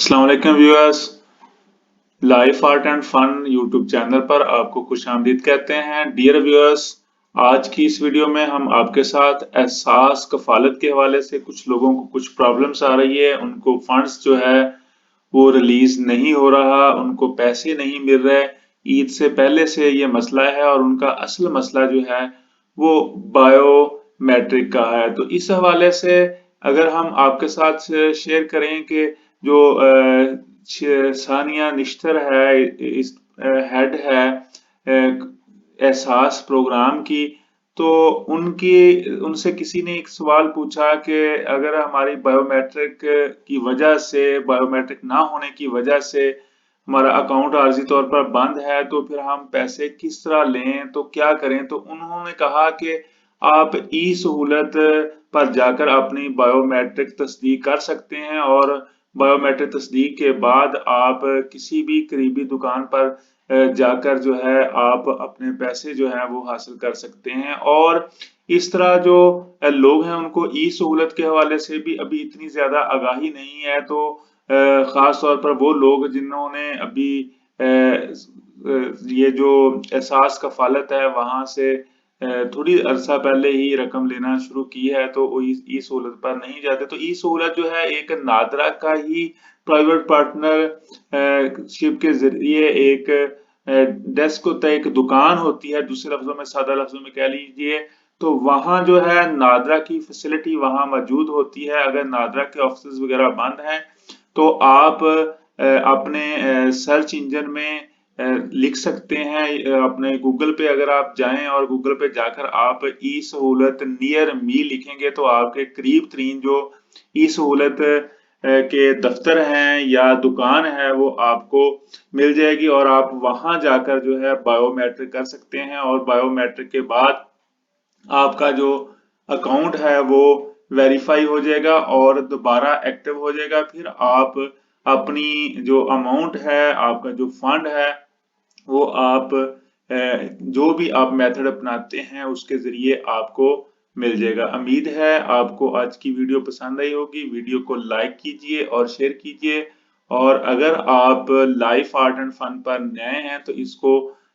अस्सलाम वालेकुम viewers. Life art and fun YouTube channel पर आपको खुश आमदीद कहते हैं। डियर व्यूअर्स, आज की इस वीडियो में हम आपके साथ एहसास कफालत के हवाले से कुछ लोगों को कुछ प्रॉब्लम्स आ रही है, उनको फंड्स जो है वो रिलीज नहीं हो रहा, उनको पैसे नहीं मिल रहे। ईद से पहले से ये मसला है और उनका असल मसला जो है वो बायोमेट्रिक का है। तो इस हवाले से अगर हम आपके साथ शेयर करें कि जो सानिया निश्तर है, इस हेड है एहसास प्रोग्राम की, तो उनकी उनसे किसी ने एक सवाल पूछा कि अगर हमारी बायोमेट्रिक की वजह से, बायोमेट्रिक ना होने की वजह से हमारा अकाउंट आर्जी तौर पर बंद है तो फिर हम पैसे किस तरह लें, तो क्या करें। तो उन्होंने कहा कि आप ई सहूलत पर जाकर अपनी बायोमेट्रिक तस्दीक कर सकते हैं और बायोमेट्रिक तस्दीक के बाद आप किसी भी करीबी दुकान पर जाकर जो है आप अपने पैसे जो है वो हासिल कर सकते हैं। और इस तरह जो लोग हैं उनको ई सहूलत के हवाले से भी अभी इतनी ज्यादा आगाही नहीं है। तो खास तौर पर वो लोग जिन्होंने अभी ये जो एहसास कफालत है वहां से थोड़ी अरसा पहले ही रकम लेना शुरू की है, तो वो ई सहूलत पर नहीं जाते। तो ई सहूलत जो है एक नादरा का ही प्राइवेट पार्टनरशिप के जरिए एक डेस्क होता है, एक दुकान होती है, दूसरे लफ्जों में, सादा लफ्जों में कह लीजिए। तो वहां जो है नादरा की फैसिलिटी वहां मौजूद होती है। अगर नादरा के ऑफिस वगैरह बंद हैं तो आप अपने सर्च इंजन में लिख सकते हैं। अपने गूगल पे अगर आप जाएं और गूगल पे जाकर आप ई सहूलत नियर मी लिखेंगे तो आपके करीब तरीन जो ई सहूलत के दफ्तर हैं या दुकान है वो आपको मिल जाएगी और आप वहां जाकर जो है बायोमेट्रिक कर सकते हैं। और बायोमेट्रिक के बाद आपका जो अकाउंट है वो वेरीफाई हो जाएगा और दोबारा एक्टिव हो जाएगा। फिर आप अपनी जो अमाउंट है, आपका जो फंड है, वो आप जो भी आप मेथड अपनाते हैं उसके जरिए आपको मिल जाएगा। उम्मीद है आपको आज की वीडियो पसंद आई होगी। वीडियो को लाइक कीजिए और शेयर कीजिए। और अगर आप लाइफ आर्ट एंड फन पर नए हैं तो इसको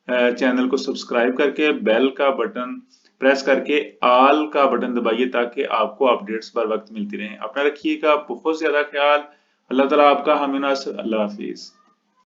चैनल को सब्सक्राइब करके बेल का बटन प्रेस करके आल का बटन दबाइए ताकि आपको अपडेट्स बर वक्त मिलती रहें। अपना रखिएगा बहुत ज्यादा ख्याल। अल्लाह ताला आपका हामी नासिर। अल्लाह हाफिज।